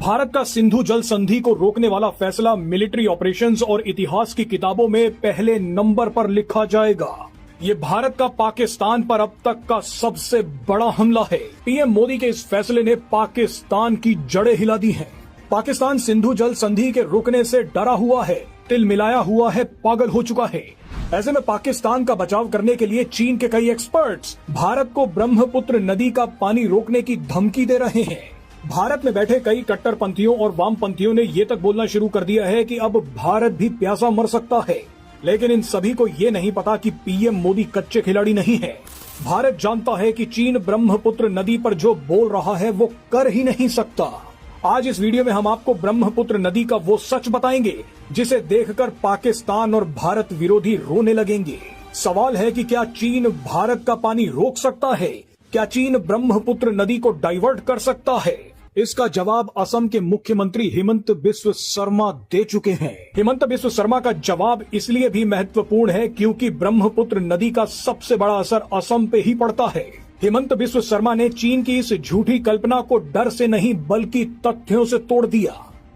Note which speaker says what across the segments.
Speaker 1: भारत का सिंधु जल संधि को रोकने वाला फैसला मिलिट्री ऑपरेशंस और इतिहास की किताबों में पहले नंबर पर लिखा जाएगा। ये भारत का पाकिस्तान पर अब तक का सबसे बड़ा हमला है। पीएम मोदी के इस फैसले ने पाकिस्तान की जड़ें हिला दी हैं। पाकिस्तान सिंधु जल संधि के रुकने से डरा हुआ है, तिल मिलाया हुआ है, पागल हो चुका है। ऐसे में पाकिस्तान का बचाव करने के लिए चीन के कई एक्सपर्ट्स भारत को ब्रह्मपुत्र नदी का पानी रोकने की धमकी दे रहे हैं। भारत में बैठे कई कट्टरपंथियों और वामपंथियों ने ये तक बोलना शुरू कर दिया है कि अब भारत भी प्यासा मर सकता है। लेकिन इन सभी को ये नहीं पता कि पीएम मोदी कच्चे खिलाड़ी नहीं है। भारत जानता है कि चीन ब्रह्मपुत्र नदी पर जो बोल रहा है वो कर ही नहीं सकता। आज इस वीडियो में हम आपको ब्रह्मपुत्र नदी का वो सच बताएंगे जिसे देखकर पाकिस्तान और भारत विरोधी रोने लगेंगे। सवाल है कि क्या चीन भारत का पानी रोक सकता है? क्या चीन ब्रह्मपुत्र नदी को डाइवर्ट कर सकता है? इसका जवाब असम के मुख्यमंत्री हिमंत बिस्व शर्मा दे चुके हैं। हिमंत बिस्व शर्मा का जवाब इसलिए भी महत्वपूर्ण है क्योंकि ब्रह्मपुत्र नदी का सबसे बड़ा असर असम पे ही पड़ता है। हिमंत बिस्व शर्मा ने चीन की इस झूठी कल्पना को डर से नहीं बल्कि तथ्यों से तोड़ दिया।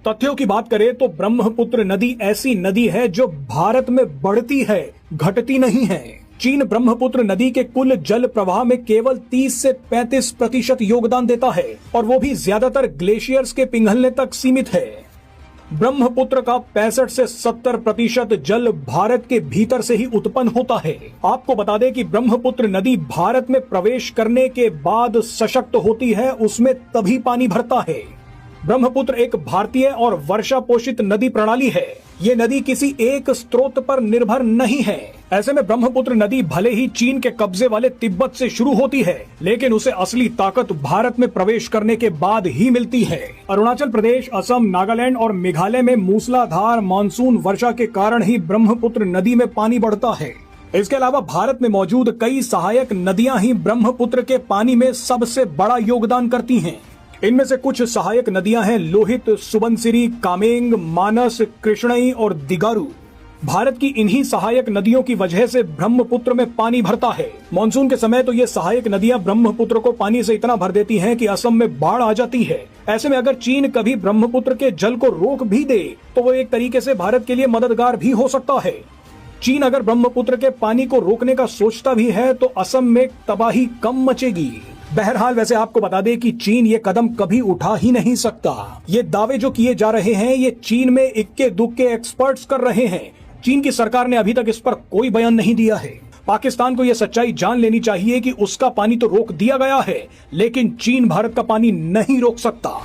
Speaker 1: तथ्यों की बात करें तो ब्रह्मपुत्र नदी ऐसी नदी है जो भारत में बढ़ती है, घटती नहीं है। चीन ब्रह्मपुत्र नदी के कुल जल प्रवाह में केवल 30 से 35% योगदान देता है और वो भी ज्यादातर ग्लेशियर्स के पिघलने तक सीमित है। ब्रह्मपुत्र का 65 से 70% जल भारत के भीतर से ही उत्पन्न होता है। आपको बता दें कि ब्रह्मपुत्र नदी भारत में प्रवेश करने के बाद सशक्त होती है, उसमें तभी पानी भरता है। ब्रह्मपुत्र एक भारतीय और वर्षा पोषित नदी प्रणाली है। ये नदी किसी एक स्रोत पर निर्भर नहीं है। ऐसे में ब्रह्मपुत्र नदी भले ही चीन के कब्जे वाले तिब्बत से शुरू होती है, लेकिन उसे असली ताकत भारत में प्रवेश करने के बाद ही मिलती है। अरुणाचल प्रदेश, असम, नागालैंड और मेघालय में मूसलाधार मानसून वर्षा के कारण ही ब्रह्मपुत्र नदी में पानी बढ़ता है। इसके अलावा भारत में मौजूद कई सहायक नदियां ही ब्रह्मपुत्र के पानी में सबसे बड़ा योगदान करती हैं। इनमें से कुछ सहायक नदियां हैं लोहित, सुबनसिरी, कामेंग, मानस, कृष्णई और दिगारू। भारत की इन्हीं सहायक नदियों की वजह से ब्रह्मपुत्र में पानी भरता है। मानसून के समय तो ये सहायक नदियां ब्रह्मपुत्र को पानी से इतना भर देती हैं कि असम में बाढ़ आ जाती है। ऐसे में अगर चीन कभी ब्रह्मपुत्र के जल को रोक भी दे तो वो एक तरीके से भारत के लिए मददगार भी हो सकता है। चीन अगर ब्रह्मपुत्र के पानी को रोकने का सोचता भी है तो असम में तबाही कम मचेगी। बहरहाल वैसे आपको बता दें कि चीन ये कदम कभी उठा ही नहीं सकता। ये दावे जो किए जा रहे हैं ये चीन में इक्के दुक्के एक्सपर्ट्स कर रहे हैं। चीन की सरकार ने अभी तक इस पर कोई बयान नहीं दिया है। पाकिस्तान को यह सच्चाई जान लेनी चाहिए कि उसका पानी तो रोक दिया गया है, लेकिन चीन भारत का पानी नहीं रोक सकता।